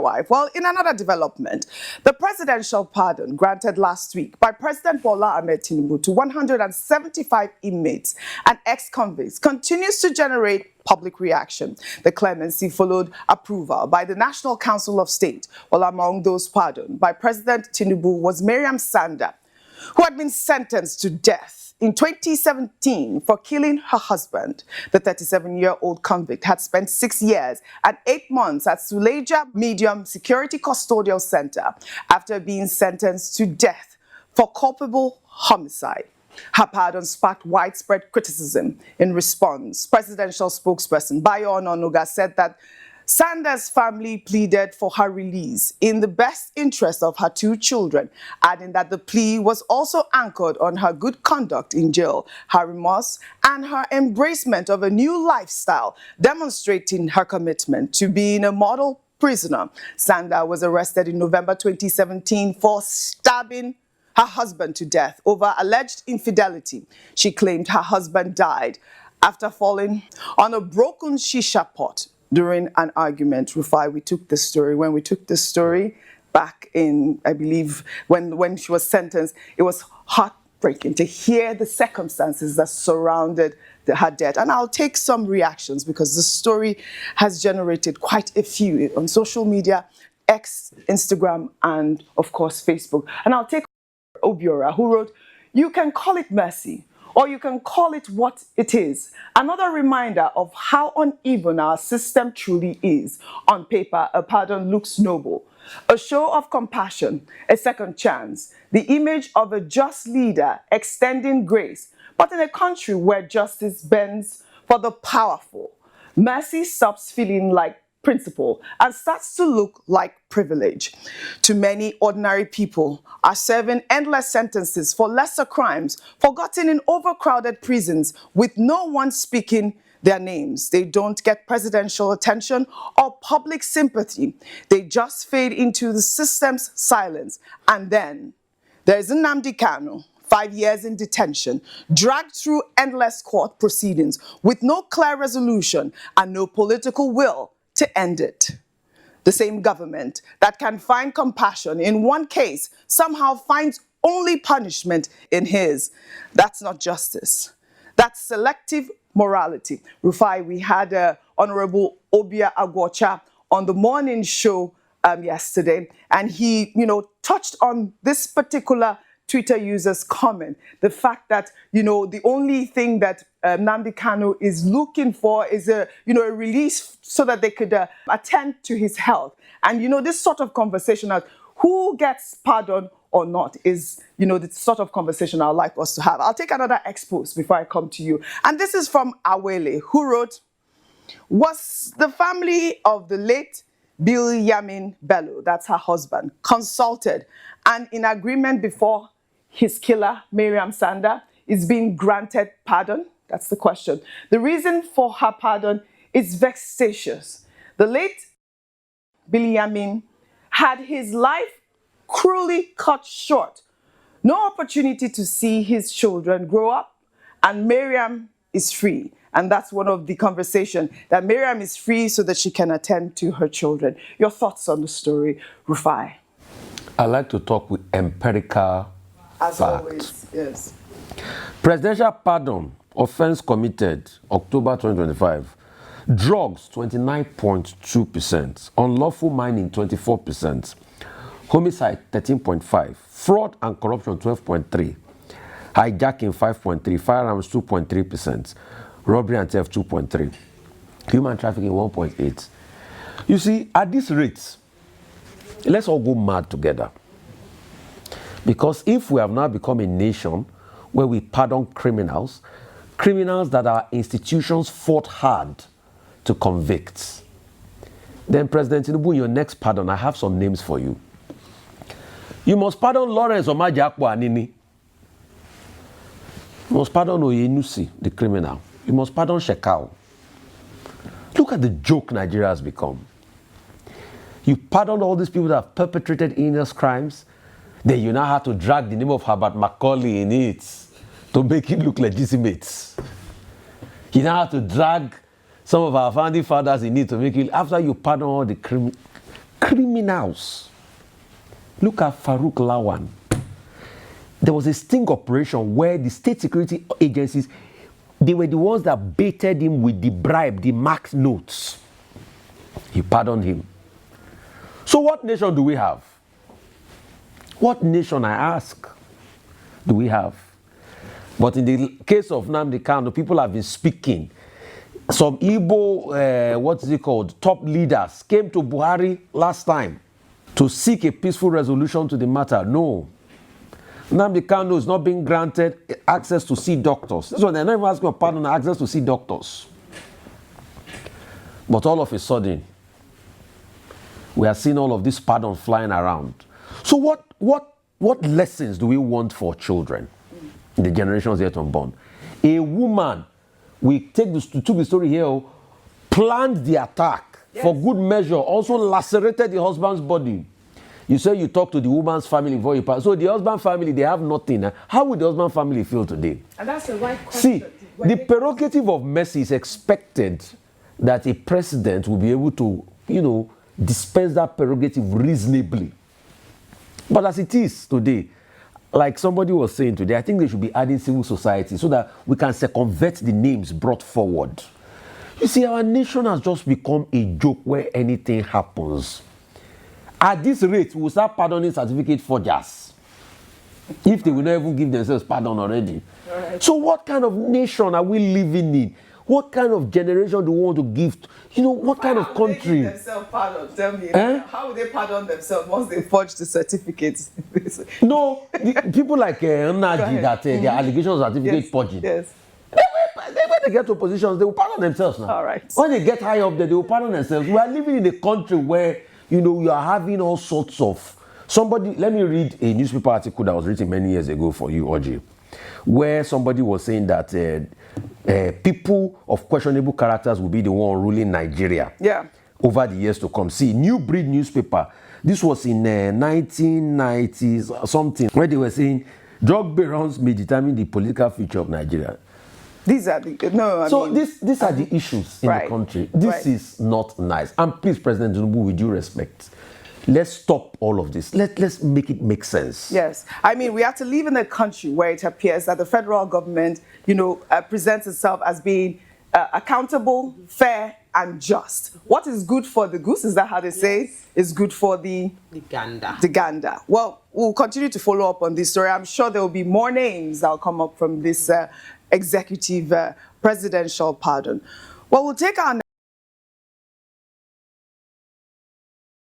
wife. Well, in another development, the presidential pardon granted last week by President Bl0w to 175 inmates and ex-convicts continues to generate public reaction. The clemency followed approval by the National Council of State, while among those pardoned by President Tinubu was Mariam Sanda, who had been sentenced to death in 2017 for killing her husband. The 37-year-old convict had spent 6 years and 8 months at Suleja Medium Security Custodial Center after being sentenced to death for culpable homicide. Her pardon sparked widespread criticism. In response, presidential spokesperson Bayo Ononuga said that Sanda's family pleaded for her release in the best interest of her 2 children, adding that the plea was also anchored on her good conduct in jail, her remorse, and her embracement of a new lifestyle, demonstrating her commitment to being a model prisoner. Sanda was arrested in November 2017 for stabbing her husband to death over alleged infidelity. She claimed her husband died after falling on a broken shisha pot during an argument. Rufai, we took this story. When we took this story back in, I believe, when she was sentenced, it was heartbreaking to hear the circumstances that surrounded her death. And I'll take some reactions because the story has generated quite a few on social media, X, Instagram, and of course, Facebook. And I'll take Obiora, who wrote, "You can call it mercy, or you can call it what it is. Another reminder of how uneven our system truly is. On paper, a pardon looks noble. A show of compassion, a second chance, the image of a just leader extending grace. But in a country where justice bends for the powerful, mercy stops feeling like principle and starts to look like privilege. Too many ordinary people are serving endless sentences for lesser crimes, forgotten in overcrowded prisons with no one speaking their names. They don't get presidential attention or public sympathy. They just fade into the system's silence. And then there's Nnamdi Kanu, 5 years in detention, dragged through endless court proceedings with no clear resolution and no political will to end it. The same government that can find compassion in one case somehow finds only punishment in his. That's not justice. That's selective morality." Rufai, we had Honorable Obia Agwocha on the morning show yesterday, and he, touched on this particular Twitter user's comment, the fact that, the only thing that Nnamdi Kanu is looking for is a release so that they could attend to his health. And, this sort of conversation of who gets pardon or not is, the sort of conversation I'd like us to have. I'll take another expose before I come to you. And this is from Awele, who wrote, "Was the family of the late Bl0w, that's her husband, consulted and in agreement before his killer, Mariam Sanda, is being granted pardon?" That's the question. The reason for her pardon is vexatious. The late Bl0w had his life cruelly cut short. No opportunity to see his children grow up, and Mariam is free. And that's one of the conversations, that Mariam is free so that she can attend to her children. Your thoughts on the story, Rufai? I like to talk with empirical As fact. always, yes. Presidential pardon, offense committed, October 2025. Drugs, 29.2%. Unlawful mining, 24%. Homicide, 13.5%. Fraud and corruption, 12.3%. Hijacking, 5.3%. Firearms, 2.3%. Robbery and theft, 2.3%. Human trafficking, 1.8%. You see, at these rates, let's all go mad together. Because if we have now become a nation where we pardon criminals that our institutions fought hard to convict, then President Tinubu, your next pardon, I have some names for you. You must pardon Lawrence Omajakpo Anini. You must pardon Oyenusi, the criminal. You must pardon Shekau. Look at the joke Nigeria has become. You pardon all these people that have perpetrated heinous crimes, then you now have to drag the name of Herbert Macaulay in it to make it look legitimate. You now have to drag some of our founding fathers in it to make it, after you pardon all the Criminals. Look at Farouk Lawan. There was a sting operation where the state security agencies, they were the ones that baited him with the bribe, the marked notes. He pardoned him. So what nation do we have? What nation, I ask, do we have? But in the case of Nnamdi Kanu, people have been speaking. Some Igbo, top leaders came to Buhari last time to seek a peaceful resolution to the matter. No. Nnamdi Kanu is not being granted access to see doctors. This one, they're not even asking for pardon, access to see doctors. But all of a sudden, we are seeing all of this pardon flying around. So what lessons do we want for children, the generations yet unborn? A woman, we took the story here, planned the attack for good measure, also lacerated the husband's body. You say you talk to the woman's family before you pass. So the husband family, they have nothing. How would the husband family feel today? And that's the right question. See, the prerogative of mercy is expected that a president will be able to, dispense that prerogative reasonably. But as it is today, like somebody was saying today, I think they should be adding civil society so that we can circumvent the names brought forward. You see, our nation has just become a joke where anything happens. At this rate, we'll start pardoning certificate forgers if they will not even give themselves pardon already. Right. So what kind of nation are we living in? What kind of generation do we want to give? What kind of country? How would they give themselves pardon? Tell me. How would they pardon themselves once they forge the certificates? No, people like Nnaji that their allegations are certificate forging. Yes. When they get to positions, they will pardon themselves now. All right. When they get high up there, they will pardon themselves. We are living in a country where, you are having all sorts of... let me read a newspaper article that was written many years ago for you, Oji, where somebody was saying that people of questionable characters will be the one ruling Nigeria over the years to come. See, New Breed newspaper, this was in 1990s something, where they were saying drug barons may determine the political future of Nigeria. These are the these are the issues in the country. This is not nice. And please, President Tinubu, with due respect, let's stop all of this. Let's make it make sense. Yes. I mean, we have to live in a country where it appears that the federal government, presents itself as being accountable, fair, and just. What is good for the goose, is that how they say, is good for the gander. The gander. Well, we'll continue to follow up on this story. I'm sure there will be more names that will come up from this executive presidential pardon. Well, we'll take our